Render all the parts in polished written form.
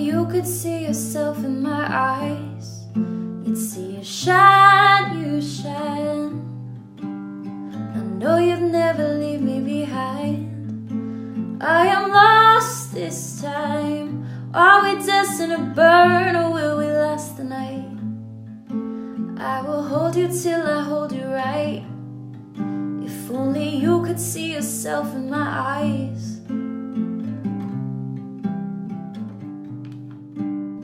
you could see yourself in my eyes, you'd see you shine, you shine. I know you'd never leave me behind. I am lost this time. Are we destined to burn, or will we last the night? I will hold you till I hold you right. If only you could see yourself in my eyes.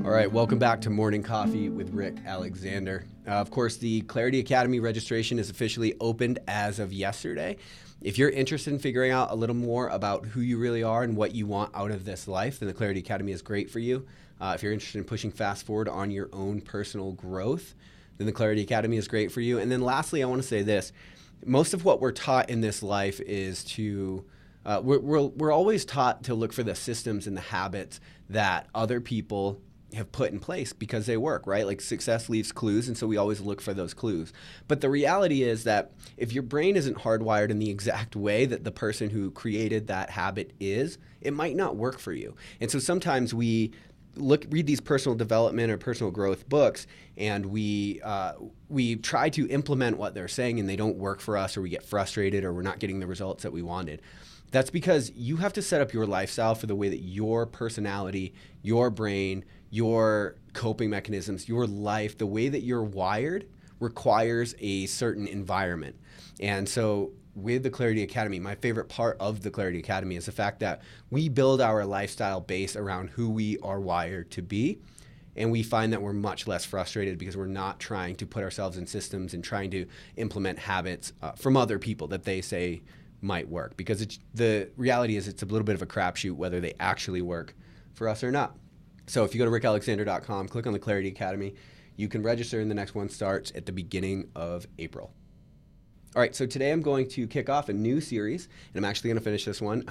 All right, welcome back to Morning Coffee with Rick Alexander. Of course, the Clarity Academy registration is officially opened as of yesterday. If you're interested in figuring out a little more about who you really are and what you want out of this life, then the Clarity Academy is great for you. If you're interested in pushing fast forward on your own personal growth, then the Clarity Academy is great for you. And then lastly, I want to say this. Most of what we're taught in this life is to, we're always taught to look for the systems and the habits that other people have put in place because they work, right? Like success leaves clues, and so we always look for those clues. But the reality is that if your brain isn't hardwired in the exact way that the person who created that habit is, it might not work for you. And so sometimes we read these personal development or personal growth books, and we try to implement what they're saying, and they don't work for us, or we get frustrated, or we're not getting the results that we wanted. That's because you have to set up your lifestyle for the way that your personality, your brain, your coping mechanisms, your life, the way that you're wired requires a certain environment. And so with the Clarity Academy, my favorite part of the Clarity Academy is the fact that we build our lifestyle based around who we are wired to be. And we find that we're much less frustrated because we're not trying to put ourselves in systems and trying to implement habits from other people that they say might work. Because the reality is it's a little bit of a crapshoot whether they actually work for us or not. So if you go to rickalexander.com, click on the Clarity Academy, you can register, and the next one starts at the beginning of April. All right, so today I'm going to kick off a new series, and I'm actually going to finish this one.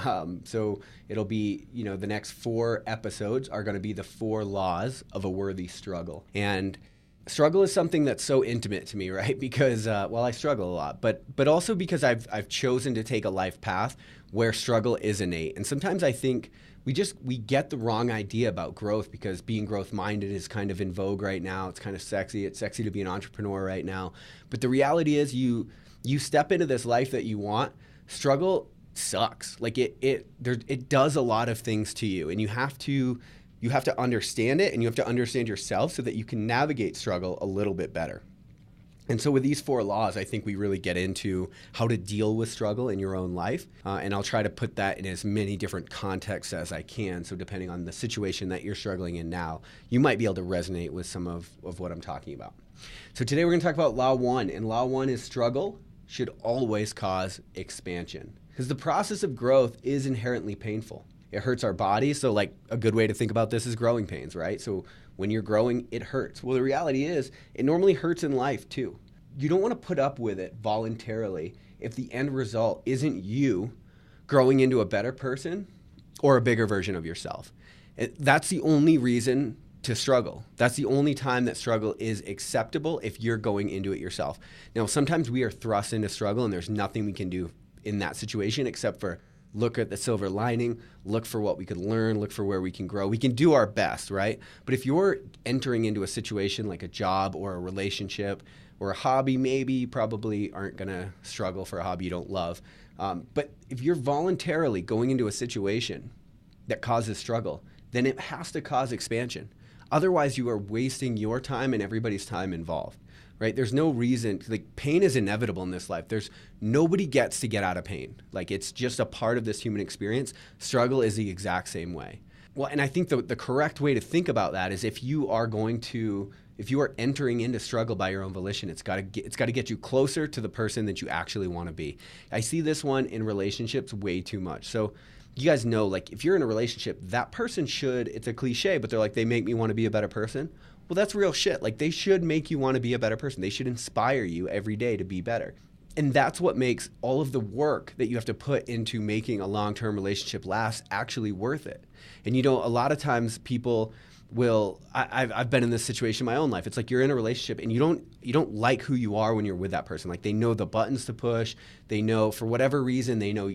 So it'll be, the next 4 episodes are going to be the 4 laws of a worthy struggle. And struggle is something that's so intimate to me, right? Because, I struggle a lot, but also because I've chosen to take a life path where struggle is innate. And sometimes I think we get the wrong idea about growth because being growth-minded is kind of in vogue right now. It's kind of sexy. It's sexy to be an entrepreneur right now. But the reality is you step into this life that you want, struggle sucks. Like it does a lot of things to you, and you have to understand it, and you have to understand yourself so that you can navigate struggle a little bit better. And so with these 4 laws, I think we really get into how to deal with struggle in your own life. And I'll try to put that in as many different contexts as I can. So depending on the situation that you're struggling in now, you might be able to resonate with some of what I'm talking about. So today we're going to talk about Law 1. And Law 1 is struggle should always cause expansion. Because the process of growth is inherently painful. It hurts our body. So like a good way to think about this is growing pains, right? So when you're growing, it hurts. Well, the reality is it normally hurts in life too. You don't want to put up with it voluntarily if the end result isn't you growing into a better person or a bigger version of yourself. That's the only reason to struggle. That's the only time that struggle is acceptable if you're going into it yourself. Now, sometimes we are thrust into struggle and there's nothing we can do in that situation except for look at the silver lining, look for what we could learn, look for where we can grow. We can do our best, right? But if you're entering into a situation like a job or a relationship or a hobby, maybe you probably aren't going to struggle for a hobby you don't love. But if you're voluntarily going into a situation that causes struggle, then it has to cause expansion. Otherwise, you are wasting your time and everybody's time involved, right? There's no reason, like pain is inevitable in this life. Nobody gets to get out of pain. Like it's just a part of this human experience. Struggle is the exact same way. Well, and I think the correct way to think about that is if you are entering into struggle by your own volition, it's got to get you closer to the person that you actually want to be. I see this one in relationships way too much. So you guys know, like if you're in a relationship, that person it's a cliche, but they're like, they make me want to be a better person. Well, that's real shit. Like they should make you want to be a better person. They should inspire you every day to be better. And that's what makes all of the work that you have to put into making a long-term relationship last actually worth it. And a lot of times people I've been in this situation in my own life. It's like you're in a relationship and you don't like who you are when you're with that person. Like they know the buttons to push. They know for whatever reason, they know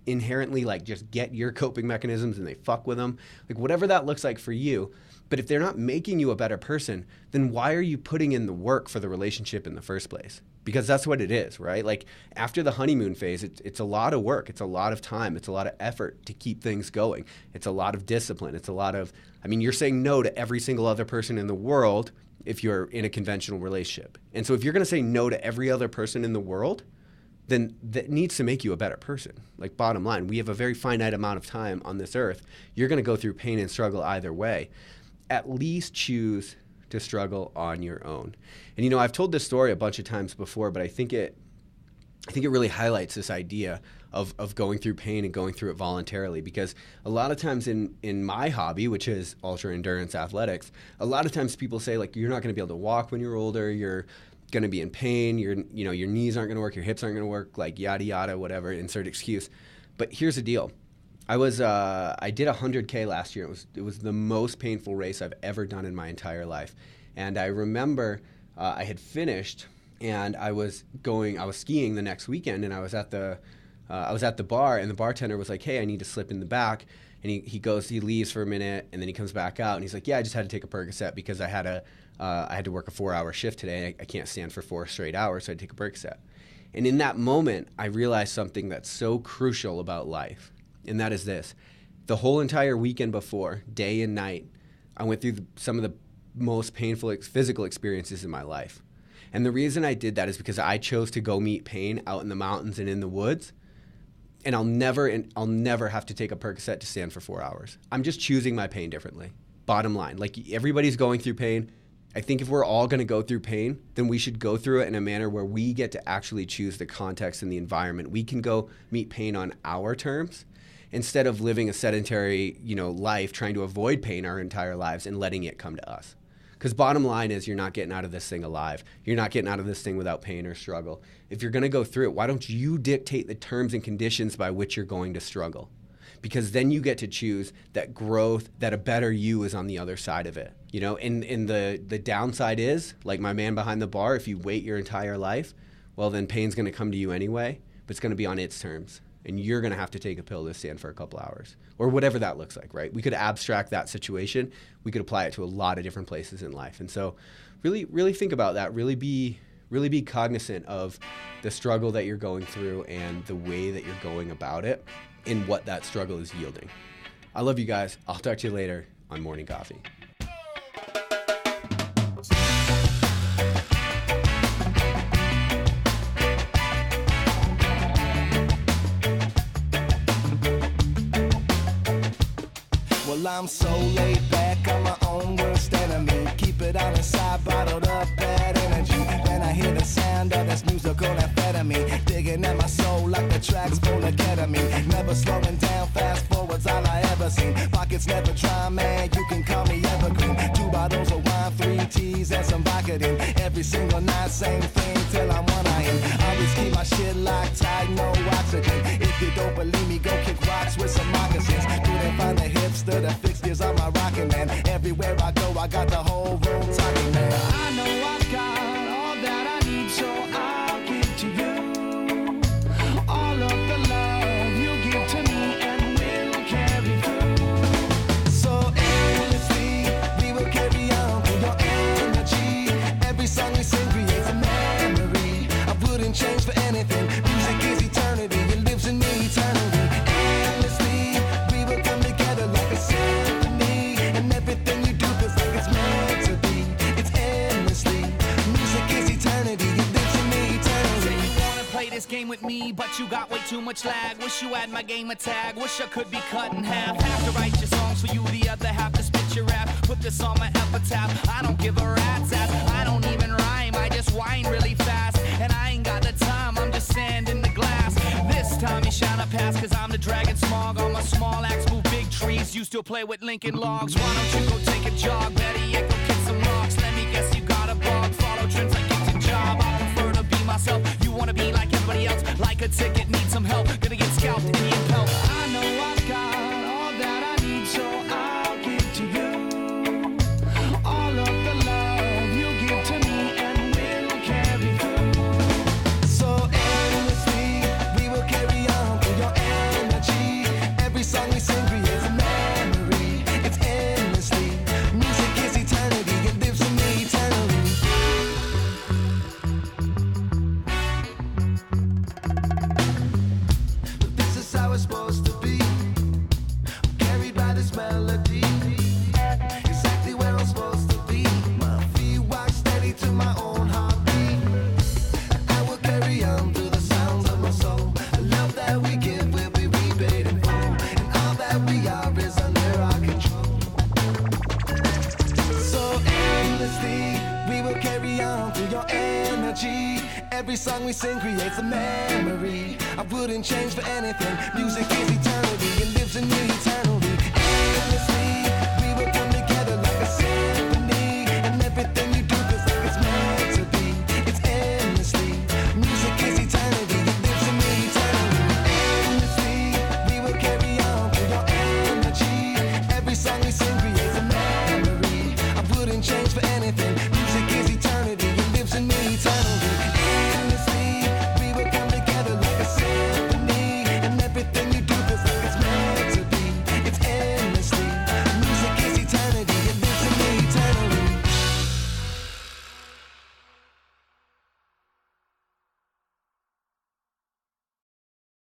inherently like just get your coping mechanisms and they fuck with them, like whatever that looks like for you. But if they're not making you a better person, then why are you putting in the work for the relationship in the first place? Because that's what it is, right? Like after the honeymoon phase, it's a lot of work. It's a lot of time. It's a lot of effort to keep things going. It's a lot of discipline. It's a lot of, I mean, you're saying no to every single other person in the world if you're in a conventional relationship. And so if you're going to say no to every other person in the world, then that needs to make you a better person. Like bottom line, we have a very finite amount of time on this earth. You're going to go through pain and struggle either way. At least choose to struggle on your own. And you know, I've told this story a bunch of times before, but I think it really highlights this idea of going through pain and going through it voluntarily, because a lot of times in my hobby, which is ultra endurance athletics, a lot of times people say like, you're not going to be able to walk when you're older, you're going to be in pain, your knees aren't going to work, your hips aren't going to work, like yada yada, whatever, insert excuse. But here's the deal. I did 100K last year. It was the most painful race I've ever done in my entire life. And I remember I had finished and I was skiing the next weekend, and I was at the bar, and the bartender was like, "Hey, I need to slip in the back." And he leaves for a minute, and then he comes back out, and he's like, "Yeah, I just had to take a Percocet because I had to work a 4-hour shift today. I can't stand for 4 straight hours, so I take a Percocet." And in that moment, I realized something that's so crucial about life. And that is this. The whole entire weekend before, day and night, I went through some of the most painful physical experiences in my life. And the reason I did that is because I chose to go meet pain out in the mountains and in the woods. And I'll never have to take a Percocet to stand for 4 hours. I'm just choosing my pain differently. Bottom line, like everybody's going through pain. I think if we're all going to go through pain, then we should go through it in a manner where we get to actually choose the context and the environment. We can go meet pain on our terms, instead of living a sedentary, life trying to avoid pain our entire lives and letting it come to us. Because bottom line is, you're not getting out of this thing alive. You're not getting out of this thing without pain or struggle. If you're going to go through it, why don't you dictate the terms and conditions by which you're going to struggle? Because then you get to choose that growth, that a better you is on the other side of it. And the downside is, like my man behind the bar, if you wait your entire life, well, then pain's going to come to you anyway, but it's going to be on its terms. And you're going to have to take a pill to stand for a couple hours, or whatever that looks like, right? We could abstract that situation. We could apply it to a lot of different places in life. And so really, really think about that. Really be cognizant of the struggle that you're going through and the way that you're going about it and what that struggle is yielding. I love you guys. I'll talk to you later on Morning Coffee. I'm so laid back, I'm my own worst enemy. Keep it all inside, bottled up bad energy. Then I hear the sound of this musical amphetamine, digging at my soul like the tracks full of ketamine. Never slowing down, fast forward's all I ever seen. Pockets never dry, man, you can call me evergreen. 2 bottles of wine, 3 teas, and some Vicodin. Every single night, same thing till I'm one I am. Always keep my shit locked tight, no oxygen. If you don't believe me, go kick rocks with some moccasins. Couldn't find the hipster to fix this on my rockin' man. Everywhere I go, I got the whole room talking, man. I know I've got all that I need, so I'll give to you all of the love you give to me, and we'll carry through. So endlessly, we will carry on through your energy. Every song we sing creates a memory. I wouldn't change for anything. Music is eternity, it lives in me eternally. Endlessly, we will come together like a symphony, and everything you do feels like it's meant to be. It's endlessly. Music is eternity, it lives in me eternally. Say you wanna play this game with me, but you got way too much lag. Wish you had my game a tag. Wish I could be cut in half. Have to write your songs for you, the other half to spit your rap. Put this on my epitaph. I don't give a rat's ass. I don't even rhyme, I just whine really fast. And I ain't got the time, I'm just sand in the glass. This time you shine a pass, cause I'm the dragon smog. On my small axe move big trees, you still play with Lincoln logs. Why don't you go take a jog? Better yet, go kick some rocks. Let me guess you got a bug. Follow trends like it's a job. I prefer to be myself. You wanna be like everybody else. Like a ticket, need some help. Gonna get scalped, Indian pelt. I know I've got all that I need, so I'll give to you all of the love you give to me, and we'll carry through. So endlessly, we will carry on through your energy. this melody. Exactly where I'm supposed to be. My feet walk steady to my own heartbeat. I will carry on through the sounds of my soul. The love that we give will be repaid in full. And all that we are is under our control. So endlessly, we will carry on through your energy. Every song we sing creates a memory. I wouldn't change for anything. Music is eternity. It lives in me eternally.